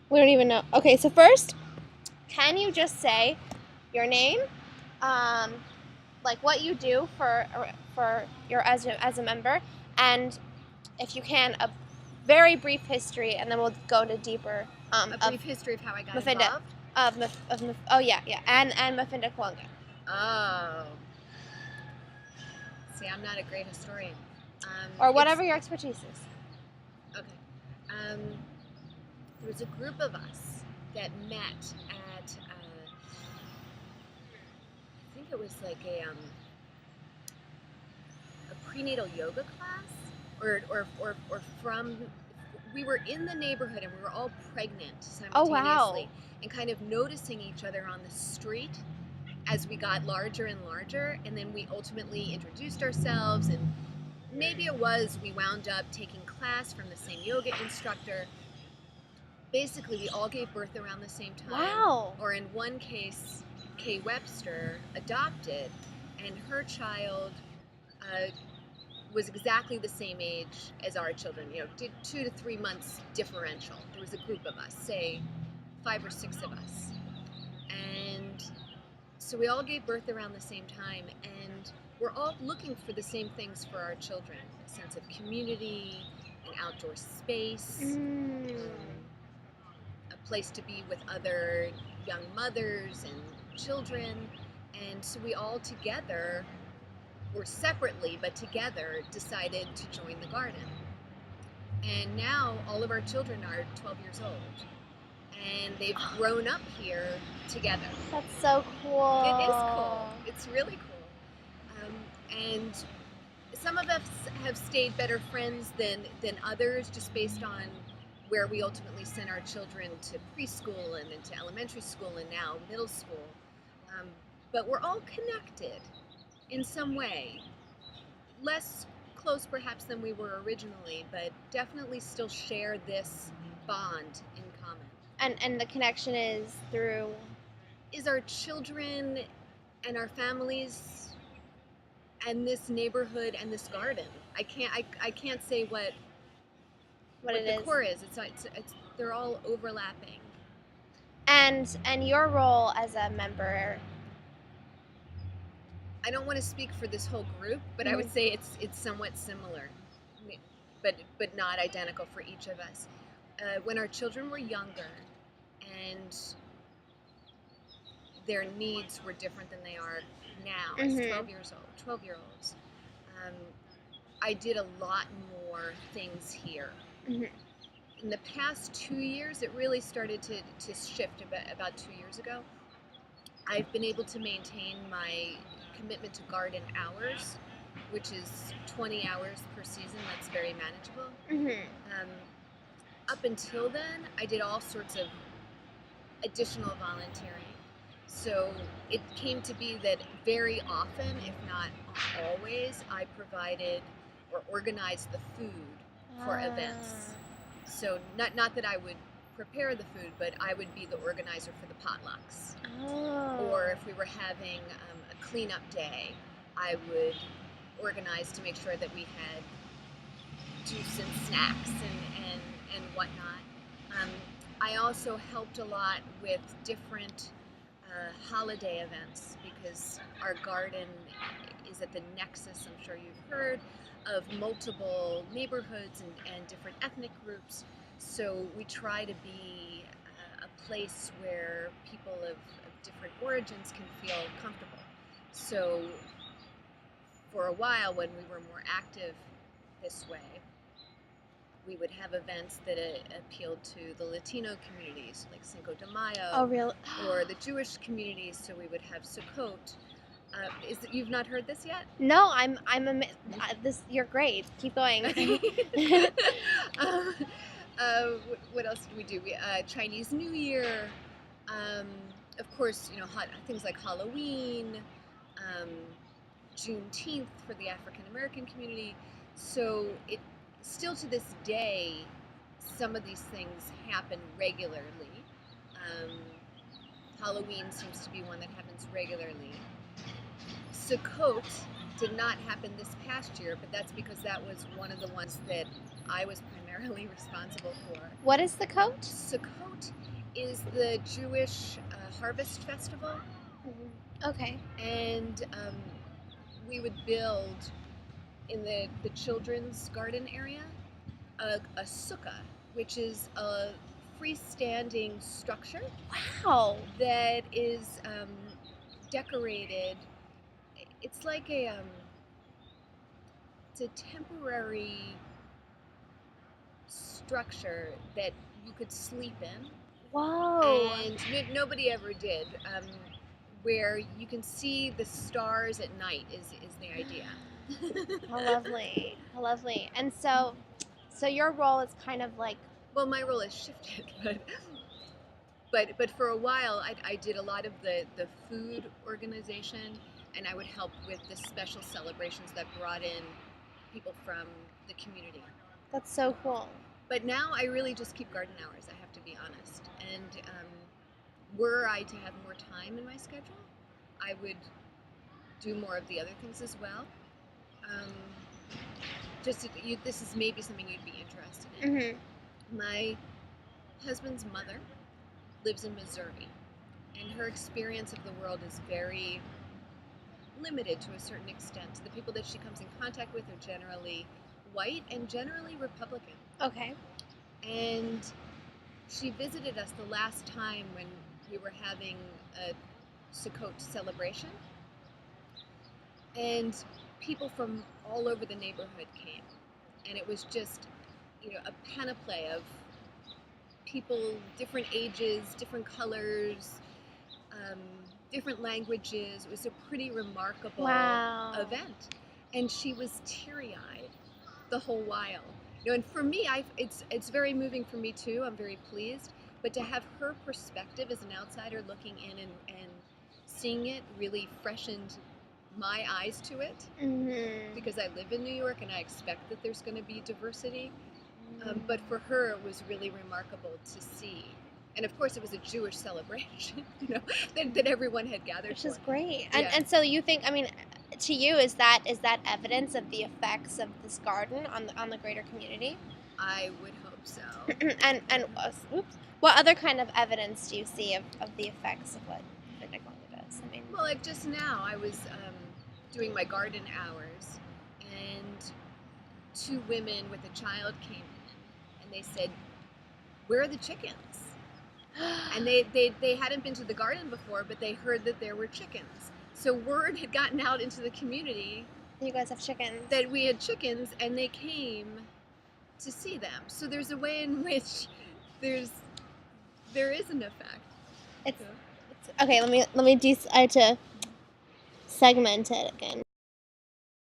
We don't even know. Okay, so first, can you just say your name, um, like what you do for your as a member, and if you can, a very brief history, and then we'll go into deeper A of brief history of how I got Mafinda, involved? oh yeah, and Mafinda Kwanga. Oh. See, I'm not a great historian. Or whatever your expertise is. Okay. Um, there was a group of us that met at, I think it was like a prenatal yoga class, or from, we were in the neighborhood and we were all pregnant Oh simultaneously, wow. and kind of noticing each other on the street as we got larger and larger, and then we ultimately introduced ourselves, and maybe it was we wound up taking class from the same yoga instructor. Basically, we all gave birth around the same time. Wow. Or in one case, Kay Webster adopted, and her child uh, was exactly the same age as our children. Did 2 to 3 months differential. There was a group of us, say 5 or 6 of us, and so we all gave birth around the same time, and we're all looking for the same things for our children: a sense of community, an outdoor space, a place to be with other young mothers and children. And so we all together, or separately but together, decided to join the garden. And now all of our children are 12 years old, and they've grown up here together. That's so cool. It is cool. It's really cool. And some of us have stayed better friends than others, just based on where we ultimately sent our children to preschool and then to elementary school and now middle school. But we're all connected in some way. Less close perhaps than we were originally, but definitely still share this bond in common. And the connection is our children and our families and this neighborhood and this garden. I can't say what it the is. core is. It's they're all overlapping. And your role as a member. I don't want to speak for this whole group, but I would say it's somewhat similar, but not identical for each of us. When our children were younger, and their needs were different than they are now as 12-year-olds. I did a lot more things here. In the past 2 years, it really started to shift about 2 years ago. I've been able to maintain my commitment to garden hours, which is 20 hours per season. That's very manageable. Up until then, I did all sorts of additional volunteering. So it came to be that very often, if not always, I provided or organized the food for events. So not that I would prepare the food, but I would be the organizer for the potlucks. Or if we were having a cleanup day, I would organize to make sure that we had juice and snacks and whatnot. I also helped a lot with different holiday events, because our garden is at the nexus, I'm sure you've heard, of multiple neighborhoods and different ethnic groups. So we try to be a place where people of different origins can feel comfortable. So for a while, when we were more active this way, we would have events that appealed to the Latino communities, like Cinco de Mayo. Oh, really? Or the Jewish communities, so we would have Sukkot. You've not heard this yet? No, I'm this. You're great. Keep going. What else did we do? Chinese New Year. Of course, things like Halloween, Juneteenth for the African American community. So it still to this day, some of these things happen regularly. Halloween seems to be one that happens regularly. Sukkot did not happen this past year, but that's because that was one of the ones that I was primarily responsible for. What is the coat? Sukkot is the Jewish harvest festival. Okay. And we would build in the children's garden area a sukkah, which is a freestanding structure. Wow. That is decorated. It's like it's a temporary structure that you could sleep in. Whoa. And nobody ever did. Where you can see the stars at night is the idea. How lovely. How lovely. And so your role is kind of like... Well, my role has shifted, but for a while I did a lot of the food organization, and I would help with the special celebrations that brought in people from the community. That's so cool. But now I really just keep garden hours, I have to be honest. And were I to have more time in my schedule, I would do more of the other things as well. This is maybe something you'd be interested in. Mm-hmm. My husband's mother lives in Missouri, and her experience of the world is very limited to a certain extent. The people that she comes in contact with are generally white and generally Republican. Okay. And she visited us the last time when we were having a Sukkot celebration, and people from all over the neighborhood came, and it was just, a panoply of people, different ages, different colors, different languages. It was a pretty remarkable event, and she was teary-eyed the whole while. And for me, it's very moving for me too. I'm very pleased, but to have her perspective as an outsider looking in and seeing it really freshened my eyes to it, because I live in New York and I expect that there's going to be diversity. But for her, it was really remarkable to see. And of course, it was a Jewish celebration, that everyone had gathered. Which is great. And so you think, to you, is that evidence of the effects of this garden on the greater community? I would hope so. and what other kind of evidence do you see of the effects of what Nicole does? Well, like just now, I was doing my garden hours, and 2 women with a child came in, and they said, "Where are the chickens?" And they hadn't been to the garden before, but they heard that there were chickens. So word had gotten out into the community. You guys have chickens. That we had chickens, and they came to see them. So there's a way in which there is an effect. It's okay. Let me decide to segment it again.